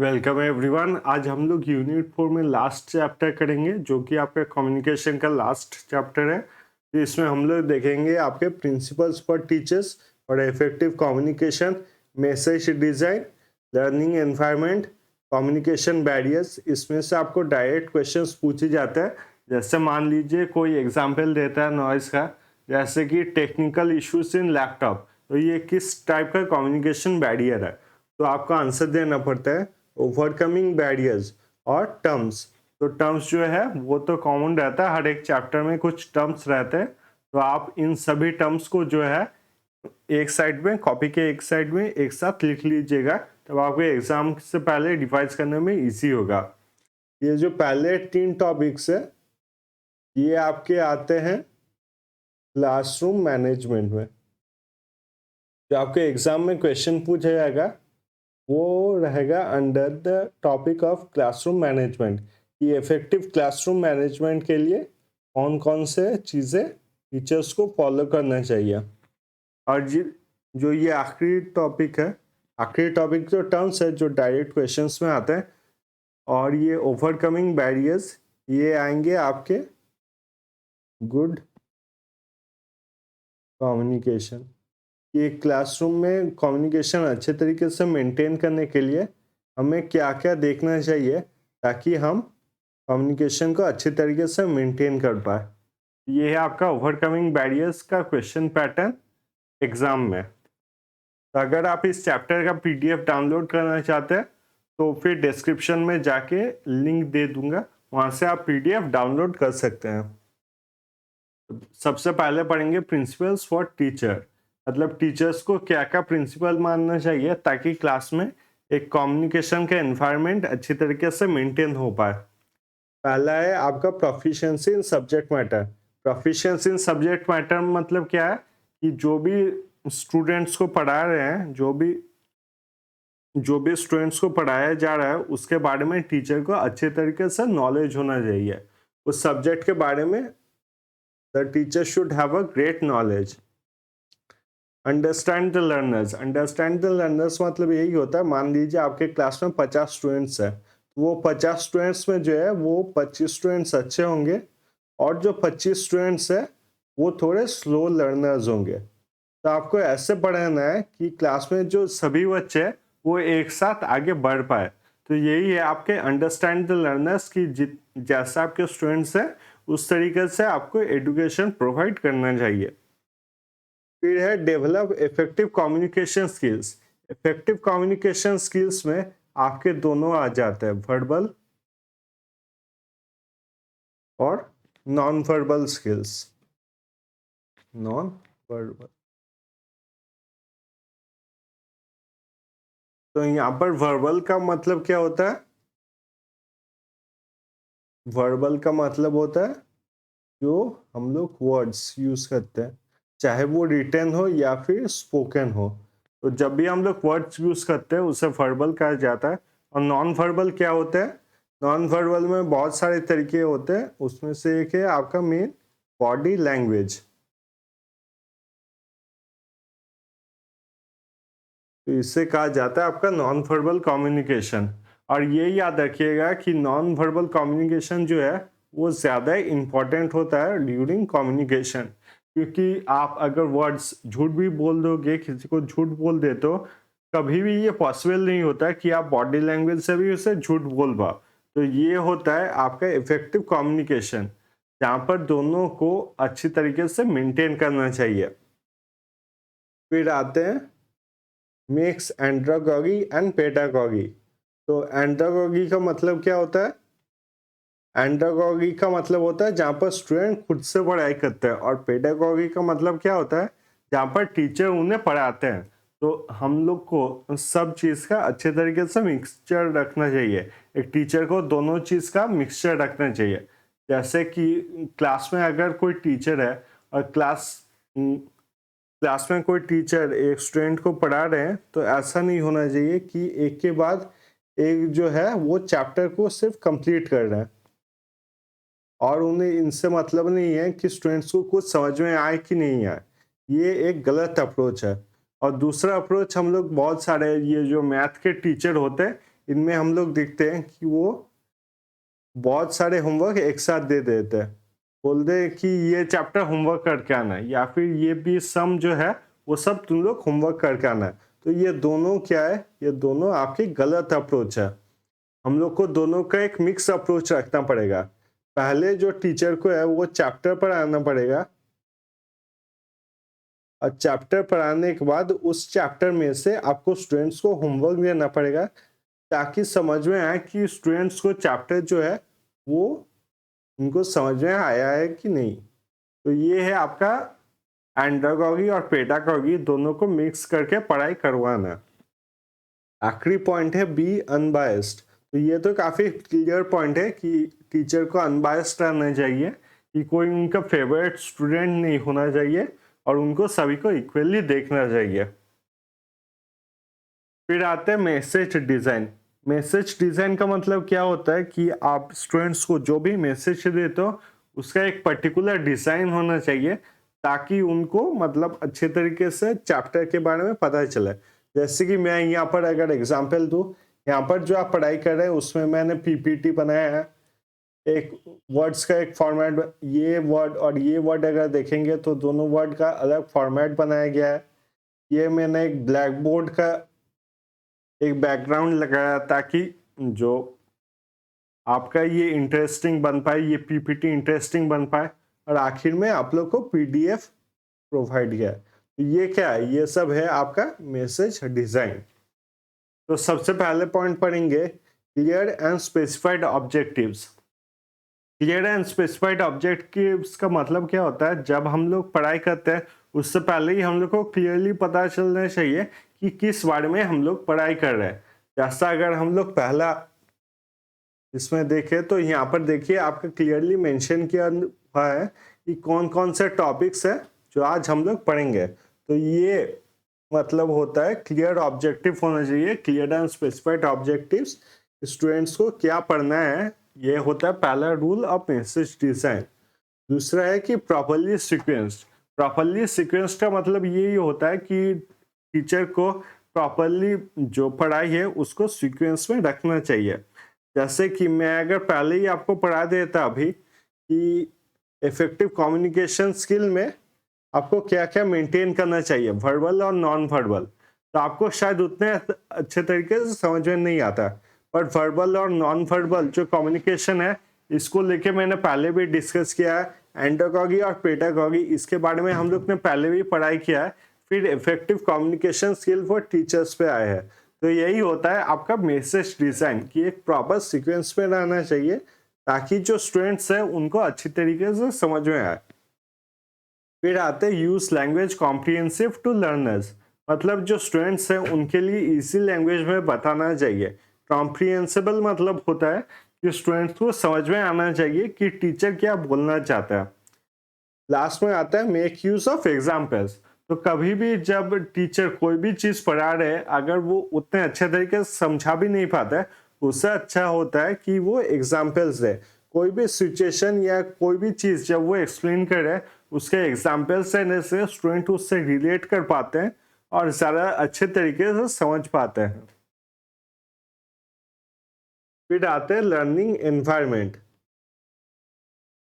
Welcome everyone. आज हम लोग यूनिट 4 में लास्ट चैप्टर करेंगे जो कि आपका कम्युनिकेशन का लास्ट चैप्टर है। तो इसमें हम लोग देखेंगे आपके प्रिंसिपल्स फॉर टीचर्स और effective communication, message design, learning environment, communication barriers. इसमें से आपको डायरेक्ट क्वेश्चंस पूछे जाते हैं। जैसे मान लीजिए कोई एग्जाम्पल देता है नॉइज़ का, जैसे कि टेक्निकल इश्यूज इन लैपटॉप, तो ये किस टाइप का कम्युनिकेशन बैरियर है, तो आपको आंसर देना पड़ता है ओवरकमिंग बैरियर्स और टर्म्स। तो टर्म्स जो है वो तो कॉमन रहता है, हर एक चैप्टर में कुछ टर्म्स रहते हैं। तो आप इन सभी टर्म्स को जो है एक साइड में, कॉपी के एक साइड में एक साथ लिख लीजिएगा, तब आपको एग्जाम से पहले डिवाइस करने में इजी होगा। ये जो पहले 3 टॉपिक्स है ये आपके आते हैं क्लासरूम मैनेजमेंट में। जो आपके एग्जाम में क्वेश्चन पूछा जाएगा वो रहेगा under the topic of classroom management. ये इफेक्टिव क्लासरूम मैनेजमेंट के लिए कौन कौन से चीज़ें टीचर्स को फॉलो करना चाहिए। और जो ये आखिरी टॉपिक है, आखिरी टॉपिक जो टर्म्स है जो डायरेक्ट क्वेश्चंस में आते हैं, और ये ओवरकमिंग बैरियर्स ये आएंगे आपके गुड कम्युनिकेशन। ये क्लासरूम में कम्युनिकेशन अच्छे तरीके से मेंटेन करने के लिए हमें क्या क्या देखना चाहिए ताकि हम कम्युनिकेशन को अच्छे तरीके से मेंटेन कर पाए। ये है आपका ओवरकमिंग बैरियर्स का क्वेश्चन पैटर्न एग्जाम में। तो अगर आप इस चैप्टर का पीडीएफ डाउनलोड करना चाहते हैं तो फिर डिस्क्रिप्शन में जाके लिंक दे दूंगा, वहाँ से आप पीडीएफ डाउनलोड कर सकते हैं। सबसे पहले पढ़ेंगे प्रिंसिपल्स फॉर टीचर, मतलब टीचर्स को क्या क्या प्रिंसिपल मानना चाहिए ताकि क्लास में एक कम्युनिकेशन का एनवायरनमेंट अच्छी तरीके से मेंटेन हो पाए। पहला है आपका प्रोफिशिएंसी इन सब्जेक्ट मैटर। प्रोफिशिएंसी इन सब्जेक्ट मैटर मतलब क्या है कि जो भी स्टूडेंट्स को पढ़ा रहे हैं, जो भी स्टूडेंट्स को पढ़ाया जा रहा है उसके बारे में टीचर को अच्छे तरीके से नॉलेज होना चाहिए। उस सब्जेक्ट के बारे में the teacher should have a great knowledge. Understand the learners. Understand the learners मतलब यही होता है, मान लीजिए आपके क्लास में 50 स्टूडेंट्स हैं, तो वो 50 स्टूडेंट्स में जो है वो 25 स्टूडेंट्स अच्छे होंगे और जो 25 स्टूडेंट्स हैं वो थोड़े स्लो लर्नर्स होंगे। तो आपको ऐसे पढ़ाना है कि क्लास में जो सभी बच्चे हैं वो एक साथ आगे बढ़ पाए। तो यही है आपके अंडरस्टैंड द लर्नर्स की, जैसा आपके स्टूडेंट्स हैं उस तरीके से आपको एजुकेशन प्रोवाइड करना चाहिए। फिर है develop effective communication skills. Effective communication skills में आपके दोनों आ जाते हैं, वर्बल और non verbal skills. Non verbal, तो यहाँ पर वर्बल का मतलब क्या होता है? वर्बल का मतलब होता है जो हम लोग वर्ड्स यूज करते हैं, चाहे वो रिटन हो या फिर स्पोकन हो। तो जब भी हम लोग वर्ड्स यूज करते हैं उसे वर्बल कहा जाता है। और नॉन वर्बल क्या होता है? नॉन वर्बल में बहुत सारे तरीके होते हैं, उसमें से एक है आपका मेन बॉडी लैंग्वेज। तो इससे कहा जाता है आपका नॉन वर्बल कम्युनिकेशन। और ये याद रखिएगा कि नॉन वर्बल कम्युनिकेशन जो है वो ज़्यादा इम्पॉर्टेंट होता है ड्यूरिंग कम्युनिकेशन, क्योंकि आप अगर वर्ड्स झूठ भी बोल दोगे, किसी को झूठ बोल देते हो, कभी भी ये पॉसिबल नहीं होता कि आप बॉडी लैंग्वेज से भी उसे झूठ बोल पाओ। तो ये होता है आपका इफेक्टिव कम्युनिकेशन, जहाँ पर दोनों को अच्छी तरीके से मेंटेन करना चाहिए। फिर आते हैं मिक्स एंड्रागॉगी एंड पेडागॉगी। तो एंड्रागॉगी का मतलब क्या होता है? एंड्रागॉगी का मतलब होता है जहाँ पर स्टूडेंट खुद से पढ़ाई करते हैं, और पेडागॉगी का मतलब क्या होता है? जहाँ पर टीचर उन्हें पढ़ाते हैं। तो हम लोग को सब चीज़ का अच्छे तरीके से मिक्सचर रखना चाहिए। एक टीचर को दोनों चीज़ का मिक्सचर रखना चाहिए। जैसे कि क्लास में अगर कोई टीचर है और क्लास में कोई टीचर एक स्टूडेंट को पढ़ा रहे हैं, तो ऐसा नहीं होना चाहिए कि एक के बाद एक जो है वो चैप्टर को सिर्फ कंप्लीट कर रहे हैं और उन्हें इनसे मतलब नहीं है कि स्टूडेंट्स को कुछ समझ में आए कि नहीं आए। ये एक गलत अप्रोच है। और दूसरा अप्रोच हम लोग बहुत सारे ये जो मैथ के टीचर होते हैं इनमें हम लोग देखते हैं कि वो बहुत सारे होमवर्क एक साथ दे देते हैं, बोल दे कि ये चैप्टर होमवर्क करके आना है, या फिर ये भी सम जो है वो सब तुम लोग होमवर्क करके आना है। तो ये दोनों क्या है, ये दोनों आपकी गलत अप्रोच है। हम लोग को दोनों का एक मिक्स अप्रोच रखना पड़ेगा। पहले जो टीचर को है वो चैप्टर पढ़ाना पड़ेगा, और चैप्टर पढ़ाने के बाद उस चैप्टर में से आपको स्टूडेंट्स को होमवर्क देना पड़ेगा, ताकि समझ में आए कि स्टूडेंट्स को चैप्टर जो है वो उनको समझ में आया है कि नहीं। तो ये है आपका एंड्रागॉगी और पेडागॉगी दोनों को मिक्स करके पढ़ाई करवाना। आखिरी पॉइंट है बी अनबायस्ड। तो ये तो काफी क्लियर पॉइंट है कि टीचर को अनबायस्ड रहना चाहिए, कि कोई उनका फेवरेट स्टूडेंट नहीं होना चाहिए, और उनको सभी को इक्वली देखना चाहिए। फिर आते हैं मैसेज डिजाइन। मैसेज डिजाइन का मतलब क्या होता है कि आप स्टूडेंट्स को जो भी मैसेज देते हो उसका एक पर्टिकुलर डिजाइन होना चाहिए, ताकि उनको मतलब अच्छे तरीके से चैप्टर के बारे में पता चले। जैसे कि मैं यहाँ पर अगर एग्जांपल दूं, यहाँ पर जो आप पढ़ाई कर रहे हैं उसमें मैंने पीपीटी बनाया है, एक वर्ड्स का एक फॉर्मेट, ये वर्ड और ये वर्ड अगर देखेंगे तो दोनों वर्ड का अलग फॉर्मेट बनाया गया है। ये मैंने एक ब्लैक बोर्ड का एक बैकग्राउंड लगाया ताकि जो आपका ये इंटरेस्टिंग बन पाए, ये पीपीटी इंटरेस्टिंग बन पाए, और आखिर में आप लोग को पीडीएफ प्रोवाइड किया। तो ये क्या है, ये सब है आपका मैसेज डिजाइन। तो सबसे पहले पॉइंट पढ़ेंगे clear and specified objectives. Clear and specified objectives का मतलब क्या होता है, जब हम लोग पढ़ाई करते हैं उससे पहले ही हम लोग को क्लियरली पता चलना चाहिए कि किस बारे में हम लोग पढ़ाई कर रहे हैं। जैसा अगर हम लोग पहला इसमें देखें तो यहाँ पर देखिए आपका क्लियरली मेंशन किया हुआ है कि कौन कौन से टॉपिक्स है जो आज हम लोग पढ़ेंगे। तो ये मतलब होता है क्लियर ऑब्जेक्टिव होना चाहिए, clear and specified objectives, students को क्या पढ़ना है, ये होता है पहला रूल ऑफ मैसेज डिजाइन। दूसरा है कि प्रॉपरली सीक्वेंस्ड। प्रॉपरली सीक्वेंस्ड का मतलब यही होता है कि टीचर को प्रॉपरली जो पढ़ाई है उसको सीक्वेंस में रखना चाहिए। जैसे कि मैं अगर पहले ही आपको पढ़ा देता अभी कि इफेक्टिव कम्युनिकेशन स्किल में आपको क्या क्या मेंटेन करना चाहिए, वर्बल और नॉन वर्बल, तो आपको शायद उतने अच्छे तरीके से समझ में नहीं आता। बट वर्बल और नॉन वर्बल जो कम्युनिकेशन है इसको लेके मैंने पहले भी डिस्कस किया है। एंडागॉगी और पेडागॉगी इसके बारे में हम लोग ने पहले भी पढ़ाई किया है। फिर effective communication skill for teachers पे आए हैं। तो यही होता है आपका मैसेज डिजाइन, कि एक प्रॉपर सीक्वेंस में रहना चाहिए ताकि जो स्टूडेंट्स हैं उनको अच्छी तरीके से समझ में आए। फिर आते हैं use language comprehensive to learners. मतलब जो स्टूडेंट्स हैं उनके लिए इजी लैंग्वेज में बताना चाहिए। कॉम्प्रिहेंसिबल मतलब होता है कि स्टूडेंट्स को समझ में आना चाहिए कि टीचर क्या बोलना चाहता है। लास्ट में आता है मेक यूज ऑफ एग्जाम्पल्स। तो कभी भी जब टीचर कोई भी चीज पढ़ा रहे, अगर वो उतने अच्छे तरीके से समझा भी नहीं पाता है, उससे अच्छा होता है कि वो एग्जाम्पल्स दे। कोई भी सिचुएशन या कोई भी चीज जब वो एक्सप्लेन करे, उसके एग्जाम्पल्स देने से स्टूडेंट उससे रिलेट कर पाते हैं और ज्यादा अच्छे तरीके से समझ पाते हैं। फिर आते हैं लर्निंग एनवायरनमेंट।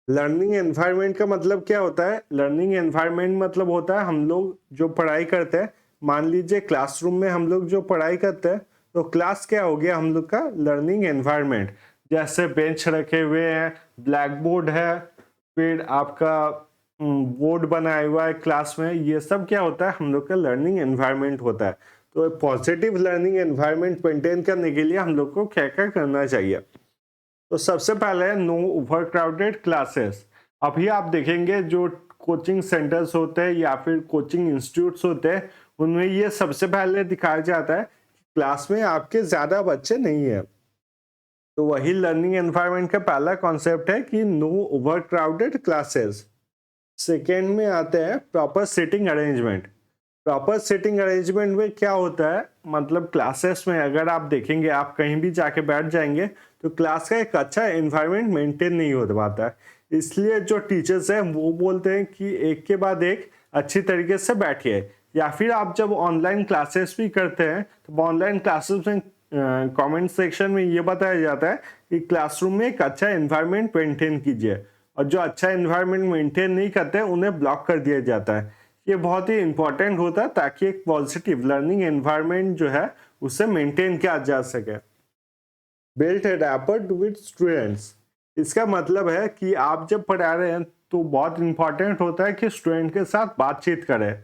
लर्निंग एनवायरनमेंट का मतलब क्या होता है, लर्निंग एनवायरनमेंट मतलब होता है हम लोग जो पढ़ाई करते हैं, मान लीजिए क्लासरूम में हम लोग जो पढ़ाई करते हैं, तो क्लास क्या हो गया हम लोग का लर्निंग एनवायरनमेंट। जैसे बेंच रखे हुए हैं, ब्लैक बोर्ड है, फिर आपका बोर्ड बनाया हुआ है क्लास में, ये सब क्या होता है हम लोग का लर्निंग एनवायरनमेंट होता है। तो पॉजिटिव लर्निंग एनवायरनमेंट मेंटेन करने के लिए हम लोग को क्या क्या करना चाहिए। तो सबसे पहले नो ओवरक्राउडेड क्लासेस। अभी आप देखेंगे जो कोचिंग सेंटर्स होते हैं या फिर कोचिंग इंस्टीट्यूट्स होते हैं, उनमें ये सबसे पहले दिखाया जाता है कि क्लास में आपके ज्यादा बच्चे नहीं है। तो वही लर्निंग एनवायरनमेंट का पहला कॉन्सेप्ट है कि नो ओवरक्राउडेड क्लासेस। सेकेंड में आते हैं proper seating arrangement. Proper seating arrangement में क्या होता है, मतलब क्लासेस में अगर आप देखेंगे, आप कहीं भी जाके बैठ जाएंगे तो क्लास का एक अच्छा एनवायरनमेंट मेंटेन नहीं हो पाता है। इसलिए जो टीचर्स हैं वो बोलते हैं कि एक के बाद एक अच्छी तरीके से बैठिए। या फिर आप जब ऑनलाइन क्लासेस भी करते हैं तो ऑनलाइन क्लासेस में कमेंट सेक्शन में ये बताया जाता है कि क्लासरूम में एक अच्छा एनवायरनमेंट मेंटेन कीजिए, और जो अच्छा एनवायरनमेंट मेंटेन नहीं करते उन्हें ब्लॉक कर दिया जाता है। ये बहुत ही इंपॉर्टेंट होता है ताकि एक पॉजिटिव लर्निंग एनवायरनमेंट जो है उसे मेंटेन किया जा सके। बिल्ड रैपर विद स्टूडेंट्स, इसका मतलब है कि आप जब पढ़ा रहे हैं तो बहुत इंपॉर्टेंट होता है कि स्टूडेंट के साथ बातचीत करें।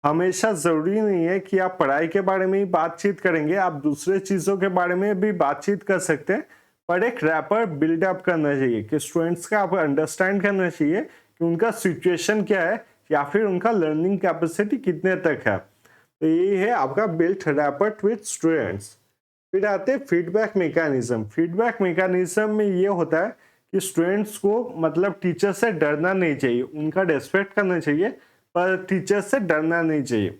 हमेशा जरूरी नहीं है कि आप पढ़ाई के बारे में ही बातचीत करेंगे, आप दूसरे चीजों के बारे में भी बातचीत कर सकते हैं, पर एक रैपर बिल्डअप करना चाहिए कि स्टूडेंट्स का आप अंडरस्टैंड करना चाहिए कि उनका सिचुएशन क्या है या फिर उनका लर्निंग कैपेसिटी कितने तक है। तो यही है आपका बिल्ड रैपर विद स्टूडेंट्स। फिर आते हैं फीडबैक मैकेनिज्म। फीडबैक मैकेनिज्म में ये होता है कि स्टूडेंट्स को मतलब टीचर से डरना नहीं चाहिए, उनका रेस्पेक्ट करना चाहिए, पर टीचर से डरना नहीं चाहिए।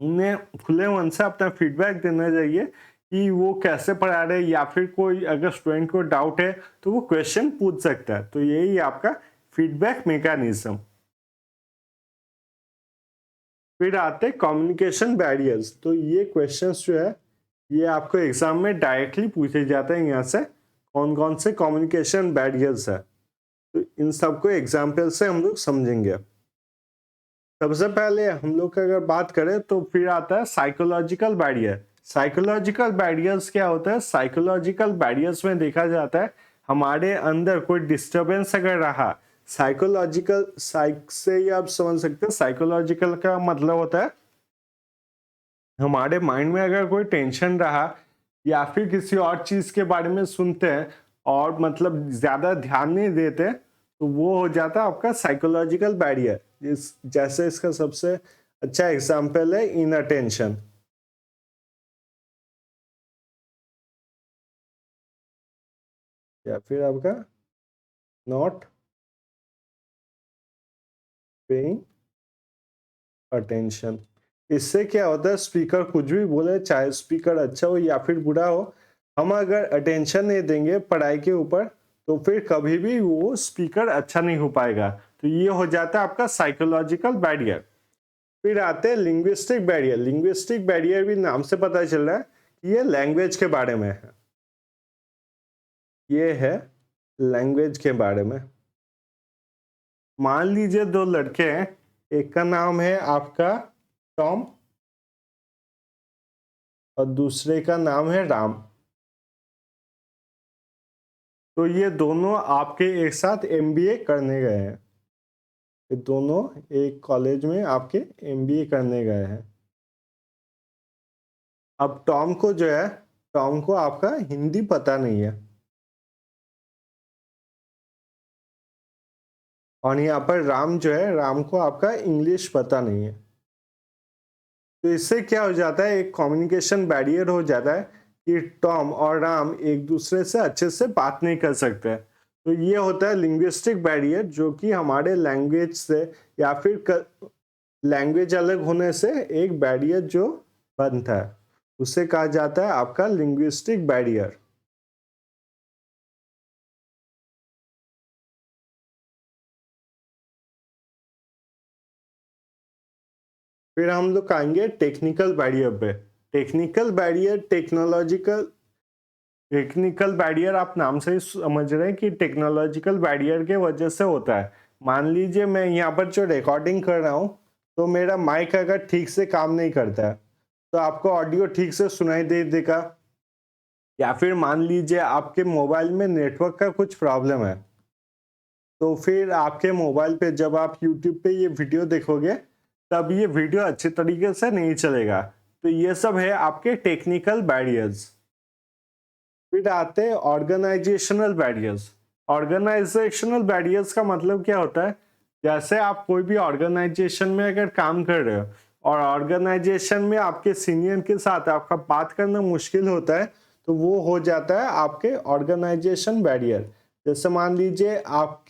उन्हें खुले मन से अपना फीडबैक देना चाहिए कि वो कैसे पढ़ा रहे, या फिर कोई अगर स्टूडेंट को डाउट है तो वो क्वेश्चन पूछ सकता है। तो यही आपका फीडबैक मैकेनिज्म। फिर आते हैं कम्युनिकेशन बैरियर्स। तो ये क्वेश्चंस जो है ये आपको एग्जाम में डायरेक्टली पूछे जाते हैं, यहाँ से कौन कौन से कम्युनिकेशन बैरियर्स है। तो इन सबको एग्जाम्पल से हम लोग समझेंगे। सबसे पहले हम लोग अगर बात करें तो फिर आता है साइकोलॉजिकल बैरियर। साइकोलॉजिकल बैरियर्स क्या होता है? साइकोलॉजिकल बैरियर्स में देखा जाता है हमारे अंदर कोई डिस्टरबेंस अगर रहा, साइकोलॉजिकल साइक से ही आप समझ सकते हैं, साइकोलॉजिकल का मतलब होता है हमारे माइंड में अगर कोई टेंशन रहा या फिर किसी और चीज के बारे में सुनते हैं और मतलब ज्यादा ध्यान नहीं देते, तो वो हो जाता है आपका साइकोलॉजिकल बैरियर। जैसे इसका सबसे अच्छा एग्जांपल है इनअटेंशन। या फिर आपका नॉट पेइंग अटेंशन। इससे क्या होता है, स्पीकर कुछ भी बोले, चाहे स्पीकर अच्छा हो या फिर बुरा हो, हम अगर अटेंशन नहीं देंगे पढ़ाई के ऊपर तो फिर कभी भी वो स्पीकर अच्छा नहीं हो पाएगा। तो ये हो जाता है आपका साइकोलॉजिकल बैरियर। फिर आते हैं लिंग्विस्टिक बैरियर। लिंग्विस्टिक बैरियर भी नाम से पता चल रहा है कि ये लैंग्वेज के बारे में है। ये है लैंग्वेज के बारे में। मान लीजिए दो लड़के हैं, एक का नाम है आपका टॉम और दूसरे का नाम है राम। तो ये दोनों आपके एक साथ एमबीए करने गए हैं। ये दोनों एक कॉलेज में आपके एमबीए करने गए हैं। अब टॉम को जो है, टॉम को आपका हिंदी पता नहीं है और यहाँ पर राम जो है, राम को आपका इंग्लिश पता नहीं है। तो इससे क्या हो जाता है, एक कम्युनिकेशन बैरियर हो जाता है कि टॉम और राम एक दूसरे से अच्छे से बात नहीं कर सकते। तो ये होता है लिंग्विस्टिक बैरियर, जो कि हमारे लैंग्वेज से या फिर लैंग्वेज अलग होने से एक बैरियर जो बनता है उसे कहा जाता है आपका लिंग्विस्टिक बैरियर। फिर हम लोग आएंगे टेक्निकल बैरियर पे। टेक्निकल बैरियर टेक्निकल बैरियर आप नाम से ही समझ रहे हैं कि टेक्नोलॉजिकल बैरियर के वजह से होता है। मान लीजिए मैं यहाँ पर जो रिकॉर्डिंग कर रहा हूँ तो मेरा माइक अगर ठीक से काम नहीं करता है तो आपको ऑडियो ठीक से सुनाई दे देगा। या फिर मान लीजिए आपके मोबाइल में नेटवर्क का कुछ प्रॉब्लम है, तो फिर आपके मोबाइल पे जब आप यूट्यूब पे ये वीडियो देखोगे तब ये वीडियो अच्छे तरीके से नहीं चलेगा। तो ये सब है आपके टेक्निकल बैरियर्स। फिर आते हैं ऑर्गेनाइजेशनल बैरियर्स। ऑर्गेनाइजेशनल बैरियर्स का मतलब क्या होता है, जैसे आप कोई भी ऑर्गेनाइजेशन में अगर काम कर रहे हो और ऑर्गेनाइजेशन में आपके सीनियर के साथ आपका बात करना मुश्किल होता है, तो वो हो जाता है आपके ऑर्गेनाइजेशन बैरियर। जैसे मान लीजिए आप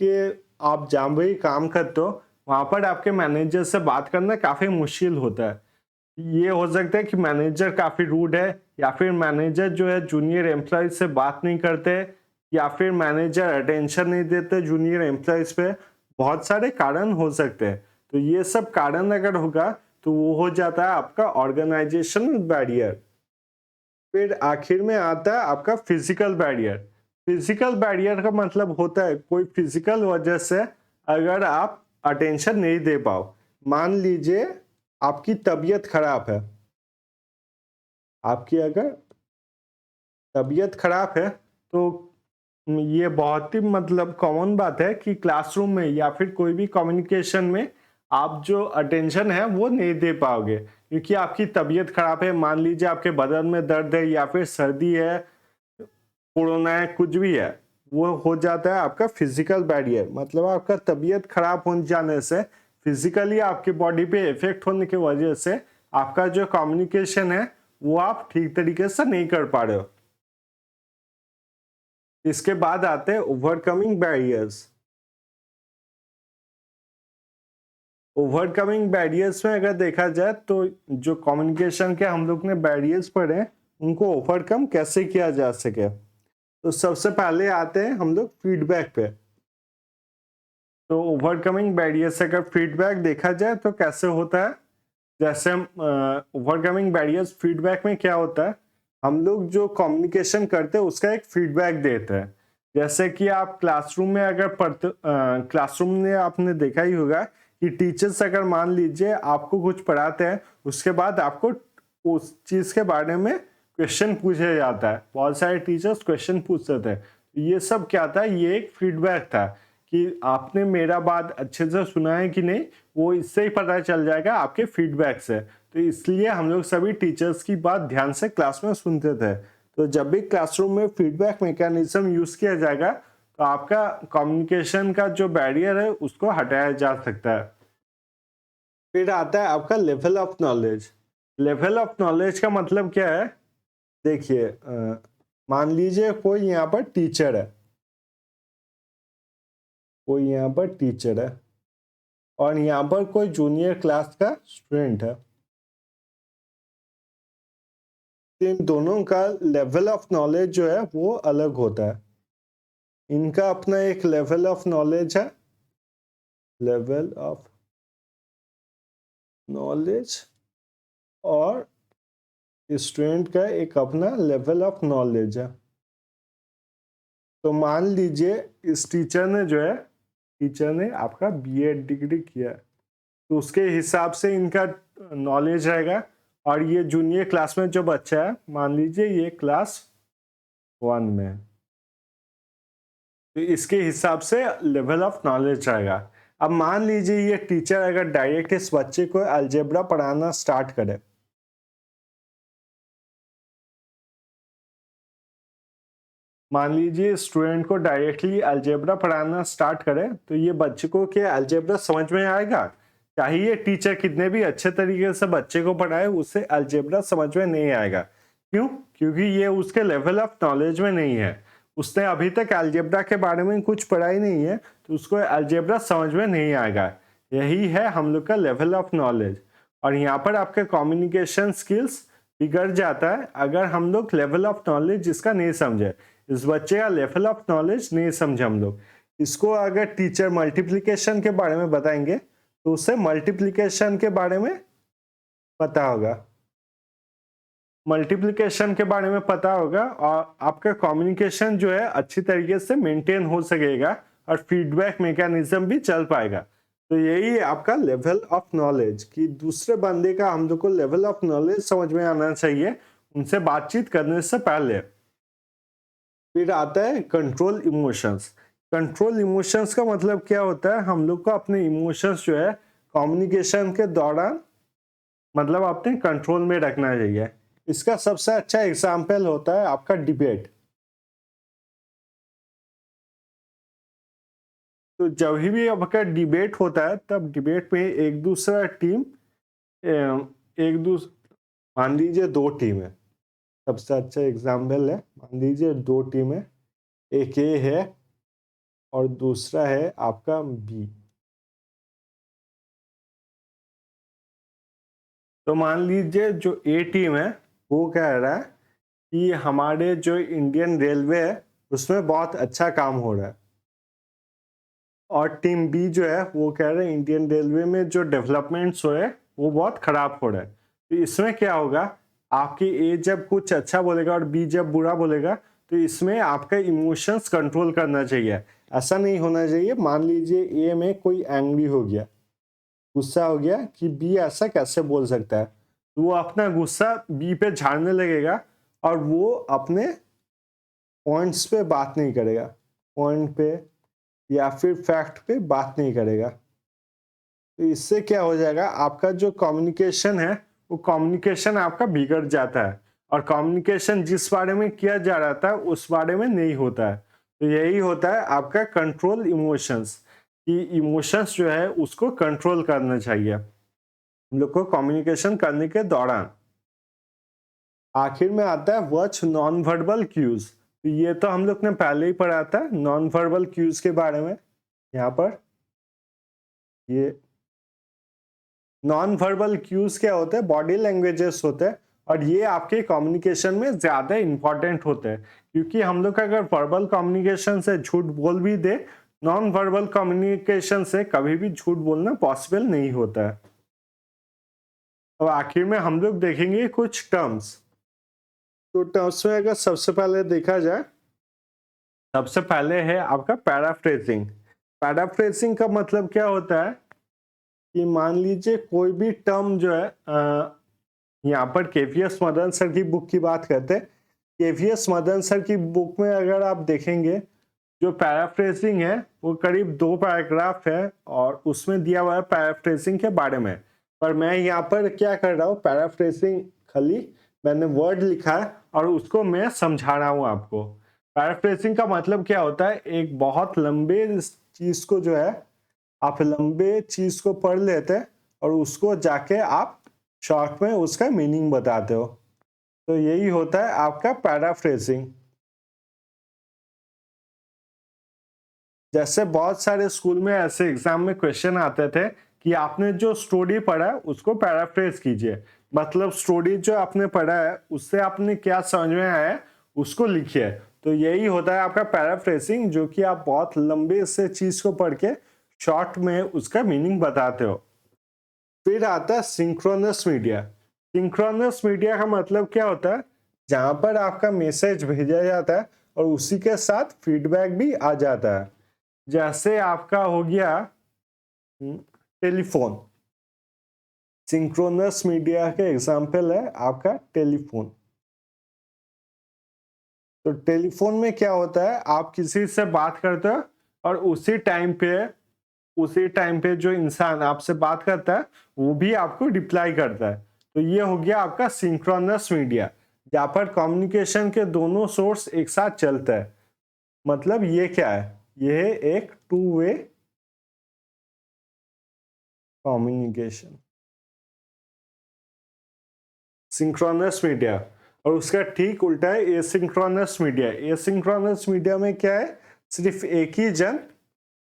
जहाँ भी काम करते हो वहां पर आपके मैनेजर से बात करना काफी मुश्किल होता है। ये हो सकता है कि मैनेजर काफी रूड है, या फिर मैनेजर जो है जूनियर एम्प्लॉयज से बात नहीं करते, या फिर मैनेजर अटेंशन नहीं देते जूनियर एम्प्लॉयज पे। बहुत सारे कारण हो सकते हैं। तो ये सब कारण अगर होगा तो वो हो जाता है आपका ऑर्गेनाइजेशनल बैरियर। फिर आखिर में आता है आपका फिजिकल बैरियर। फिजिकल बैरियर का मतलब होता है कोई फिजिकल वजह से अगर आप अटेंशन नहीं दे पाओ, मान लीजिए आपकी तबीयत खराब है, आपकी अगर तबीयत खराब है तो ये बहुत ही मतलब कॉमन बात है कि क्लासरूम में या फिर कोई भी कम्युनिकेशन में आप जो अटेंशन है वो नहीं दे पाओगे क्योंकि आपकी तबीयत खराब है। मान लीजिए आपके बदन में दर्द है या फिर सर्दी है, कोरोना है, कुछ भी है, वो हो जाता है आपका फिजिकल बैरियर। मतलब आपका तबीयत खराब हो जाने से फिजिकली आपकी बॉडी पे इफेक्ट होने की वजह से आपका जो कम्युनिकेशन है वो आप ठीक तरीके से नहीं कर पा रहे हो। इसके बाद आते हैं ओवरकमिंग बैरियर्स। ओवरकमिंग बैरियर्स में अगर देखा जाए तो जो कम्युनिकेशन के हम लोग ने बैरियर्स पढ़े उनको ओवरकम कैसे किया जा सके, तो सबसे पहले आते हैं हम लोग फीडबैक पे। तो ओवरकमिंग बैरियर्स अगर फीडबैक देखा जाए तो कैसे होता है, जैसे हम ओवरकमिंग बैरियर्स फीडबैक में क्या होता है, हम लोग जो कम्युनिकेशन करते हैं उसका एक फीडबैक देते हैं। जैसे कि आप क्लासरूम में अगर पढ़ते, क्लासरूम में आपने देखा ही होगा कि टीचर्स अगर मान लीजिए आपको कुछ पढ़ाते हैं उसके बाद आपको उस चीज के बारे में क्वेश्चन पूछा जाता है, बहुत सारे टीचर्स क्वेश्चन पूछते थे। ये सब क्या था, ये एक फीडबैक था कि आपने मेरा बात अच्छे से सुना है कि नहीं, वो इससे ही पता चल जाएगा आपके फीडबैक से। तो इसलिए हम लोग सभी टीचर्स की बात ध्यान से क्लास में सुनते थे। तो जब भी क्लासरूम में फीडबैक मैकेनिज्म यूज किया जाएगा तो आपका कम्युनिकेशन का जो बैरियर है उसको हटाया जा सकता है। फिर आता है आपका level of knowledge. Level of knowledge का मतलब क्या है, देखिए मान लीजिए कोई यहाँ पर टीचर है, कोई यहाँ पर टीचर है और यहाँ पर कोई जूनियर क्लास का स्टूडेंट है। इन दोनों का लेवल ऑफ नॉलेज जो है वो अलग होता है। इनका अपना एक लेवल ऑफ नॉलेज है, लेवल ऑफ नॉलेज, और स्टूडेंट का एक अपना लेवल ऑफ नॉलेज है। तो मान लीजिए इस टीचर ने जो है, टीचर ने आपका बीएड डिग्री किया है तो उसके हिसाब से इनका नॉलेज रहेगा। और ये जूनियर क्लास में जो बच्चा है, मान लीजिए ये क्लास 1 में है, तो इसके हिसाब से लेवल ऑफ नॉलेज आएगा। अब मान लीजिए ये टीचर अगर डायरेक्ट इस बच्चे को अलजेब्रा पढ़ाना स्टार्ट करे, मान लीजिए स्टूडेंट को डायरेक्टली अलजेब्रा पढ़ाना स्टार्ट करे तो ये बच्चे को क्या अलजेब्रा समझ में आएगा? चाहे टीचर कितने भी अच्छे तरीके से बच्चे को पढ़ाए, उसे अलजेब्रा समझ में नहीं आएगा। क्यों? क्योंकि ये उसके लेवल ऑफ नॉलेज में नहीं है, उसने अभी तक अलजेब्रा के बारे में कुछ पढ़ा ही नहीं है, तो उसको अलजेब्रा समझ में नहीं आएगा। यही है हम लोग का लेवल ऑफ नॉलेज। और यहाँ पर आपके कम्युनिकेशन स्किल्स बिगड़ जाता है अगर हम लोग लेवल ऑफ नॉलेज इसका नहीं समझे। इस बच्चे का लेवल ऑफ नॉलेज नहीं समझे हम लोग, इसको अगर टीचर मल्टीप्लिकेशन के बारे में बताएंगे तो उसे मल्टीप्लिकेशन के बारे में पता होगा, मल्टीप्लिकेशन के बारे में पता होगा और आपका कम्युनिकेशन जो है अच्छी तरीके से मेंटेन हो सकेगा और फीडबैक मैकेनिज्म भी चल पाएगा। तो यही है आपका लेवल ऑफ नॉलेज कि दूसरे बंदे का हम लोग को लेवल ऑफ नॉलेज समझ में आना चाहिए उनसे बातचीत करने से पहले। फिर आता है कंट्रोल इमोशंस। कंट्रोल इमोशंस का मतलब क्या होता है, हम लोग को अपने इमोशंस जो है कम्युनिकेशन के दौरान मतलब अपने कंट्रोल में रखना चाहिए। इसका सबसे अच्छा एग्जाम्पल होता है आपका डिबेट। तो जब भी आपका डिबेट होता है तब डिबेट में एक दूसरा टीम एक दूसरे, मान लीजिए दो टीम है, सबसे अच्छा एग्जाम्पल है, मान लीजिए दो टीम है, एक ए है और दूसरा है आपका बी। तो मान लीजिए जो ए टीम है वो कह रहा है कि हमारे जो इंडियन रेलवे है उसमें बहुत अच्छा काम हो रहा है, और टीम बी जो है वो कह रहे हैं इंडियन रेलवे में जो डेवलपमेंट्स हो रहे हैं वो बहुत खराब हो रहा है। तो इसमें क्या होगा, आपकी ए जब कुछ अच्छा बोलेगा और बी जब बुरा बोलेगा तो इसमें आपका इमोशंस कंट्रोल करना चाहिए। ऐसा नहीं होना चाहिए, मान लीजिए ए में कोई एंग्री हो गया, गुस्सा हो गया कि बी ऐसा कैसे बोल सकता है, तो वो अपना गुस्सा बी पे झाड़ने लगेगा और वो अपने पॉइंट्स पे बात नहीं करेगा, पॉइंट पे या फिर फैक्ट पे बात नहीं करेगा। तो इससे क्या हो जाएगा, आपका जो कम्युनिकेशन है वो कम्युनिकेशन आपका बिगड़ जाता है और कम्युनिकेशन जिस बारे में किया जा रहा था उस बारे में नहीं होता है। तो यही होता है आपका कंट्रोल इमोशंस, कि इमोशंस जो है उसको कंट्रोल करना चाहिए हम लोग को कम्युनिकेशन करने के दौरान। आखिर में आता है वॉच नॉन वर्बल क्यूज। तो ये तो हम लोग ने पहले ही पढ़ा था नॉन वर्बल क्यूज के बारे में। यहाँ पर ये नॉन वर्बल क्यूज क्या होते हैं, बॉडी लैंग्वेजेस होते हैं और ये आपके कम्युनिकेशन में ज्यादा इंपॉर्टेंट होते हैं, क्योंकि हम लोग अगर वर्बल कम्युनिकेशन से झूठ बोल भी दे, नॉन वर्बल कम्युनिकेशन से कभी भी झूठ बोलना पॉसिबल नहीं होता है। अब आखिर में हम लोग देखेंगे कुछ टर्म्स। तो टर्म्स में अगर सबसे पहले देखा जाए, सबसे पहले है आपका पैराफ्रेजिंग। पैराफ्रेजिंग का मतलब क्या होता है कि मान लीजिए कोई भी टर्म जो है, यहाँ पर केवीएस मदन सर की बुक की बात करते हैं। केवीएस मदन सर की बुक में अगर आप देखेंगे, जो पैराफ्रेजिंग है वो करीब 2 पैराग्राफ है और उसमें दिया हुआ है पैराफ्रेजिंग के बारे में। पर मैं यहाँ पर क्या कर रहा हूँ, पैराफ्रेजिंग खाली मैंने वर्ड लिखा है और उसको मैं समझा रहा हूँ आपको। पैराफ्रेजिंग का मतलब क्या होता है, एक बहुत लंबे चीज को जो है आप लंबे चीज को पढ़ लेते हैं और उसको जाके आप शॉर्ट में उसका मीनिंग बताते हो। तो यही होता है आपका पैराफ्रेजिंग। जैसे बहुत सारे स्कूल में ऐसे एग्जाम में क्वेश्चन आते थे कि आपने जो स्टोरी पढ़ा है उसको पैराफ्रेज कीजिए, मतलब स्टोरी जो आपने पढ़ा है उससे आपने क्या समझ में आया है उसको लिखिए। तो यही होता है आपका पैराफ्रेजिंग, जो कि आप बहुत लंबे से चीज को पढ़ के शॉर्ट में उसका मीनिंग बताते हो। फिर आता है सिंक्रोनस मीडिया। सिंक्रोनस मीडिया का मतलब क्या होता है, जहां पर आपका मैसेज भेजा जाता है और उसी के साथ फीडबैक भी आ जाता है। जैसे आपका हो गया टेलीफोन, सिंक्रोनस मीडिया के एग्जाम्पल है आपका टेलीफोन। तो टेलीफोन में क्या होता है, आप किसी से बात करते हो और उसी टाइम पे जो इंसान आपसे बात करता है वो भी आपको रिप्लाई करता है। तो ये हो गया आपका सिंक्रोनस मीडिया, जहाँ पर कम्युनिकेशन के दोनों सोर्स एक साथ चलता है। मतलब ये क्या है, ये है एक two way communication, synchronous media. और उसका ठीक उल्टा है एसिंक्रोनस मीडिया। एसिंक्रोनस मीडिया में क्या है, सिर्फ एक ही जन,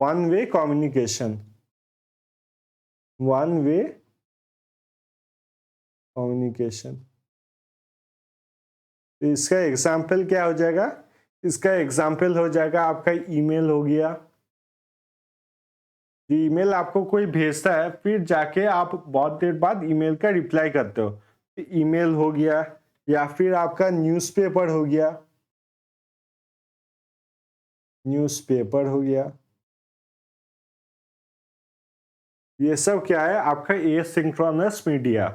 one way communication, one way communication. तो इसका एग्जाम्पल क्या हो जाएगा, इसका एग्जाम्पल हो जाएगा आपका ईमेल हो गया। ईमेल आपको कोई भेजता है, फिर जाके आप बहुत देर बाद ईमेल का रिप्लाई करते हो, ईमेल हो गया। या फिर आपका न्यूज़पेपर हो गया, न्यूज़पेपर हो गया। ये सब क्या है आपका एसिंक्रोनस मीडिया।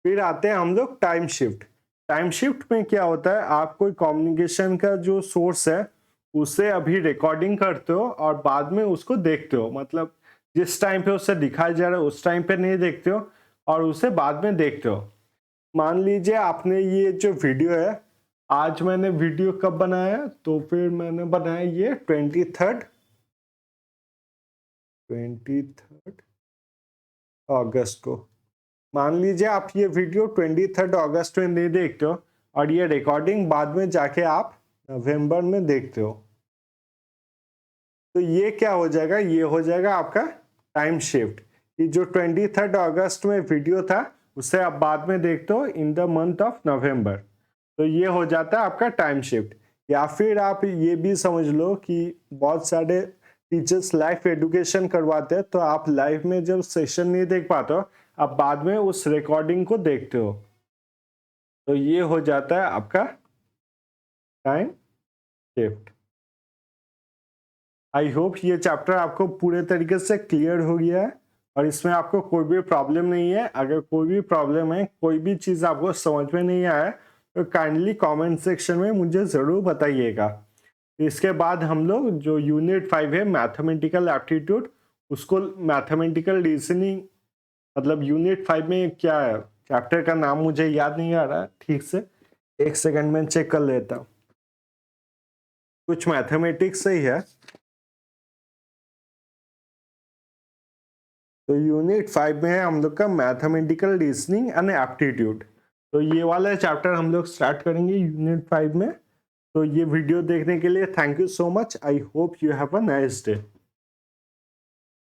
फिर आते हैं हम लोग टाइम शिफ्ट। टाइम शिफ्ट में क्या होता है, आप कोई कम्युनिकेशन का जो सोर्स है उसे अभी रिकॉर्डिंग करते हो और बाद में उसको देखते हो, मतलब जिस टाइम पे उसे दिखाया जा रहा है उस टाइम पे नहीं देखते हो और उसे बाद में देखते हो। मान लीजिए आपने ये जो वीडियो है, आज मैंने वीडियो कब बनाया, तो फिर मैंने बनाया ये 23 अगस्त को। मान लीजिए आप ये वीडियो 23 अगस्त में नहीं देखते हो और ये रिकॉर्डिंग बाद में जाके आप नवंबर में देखते हो, तो ये क्या हो जाएगा, ये हो जाएगा आपका टाइम शिफ्ट। कि जो 23 अगस्त में वीडियो था उसे आप बाद में देखते हो in the month of November. तो ये हो जाता है आपका टाइम शिफ्ट। या फिर आप ये भी समझ लो कि बहुत सारे टीचर्स लाइव एजुकेशन करवाते हैं, तो आप लाइव में जब सेशन नहीं देख पाते हो, आप बाद में उस रिकॉर्डिंग को देखते हो। तो ये हो जाता है आपका टाइम शिफ्ट। आई होप ये चैप्टर आपको पूरे तरीके से क्लियर हो गया है और इसमें आपको कोई भी प्रॉब्लम नहीं है। अगर कोई भी प्रॉब्लम है, कोई भी चीज़ आपको समझ में नहीं आया तो काइंडली कमेंट सेक्शन में मुझे ज़रूर बताइएगा। इसके बाद हम लोग जो यूनिट 5 है मैथमेटिकल एप्टीट्यूड, उसको मैथमेटिकल रीजनिंग, मतलब यूनिट 5 में क्या है, चैप्टर का नाम मुझे याद नहीं आ रहा ठीक से, एक सेकंड में चेक कर लेता हूँ। कुछ मैथमेटिक्स से ही है। तो यूनिट 5 में है हम लोग का मैथमेटिकल रीजनिंग एंड एप्टीट्यूड। तो ये वाला चैप्टर हम लोग स्टार्ट करेंगे यूनिट 5 में। तो ये वीडियो देखने के लिए thank you so much. I hope you have a nice day.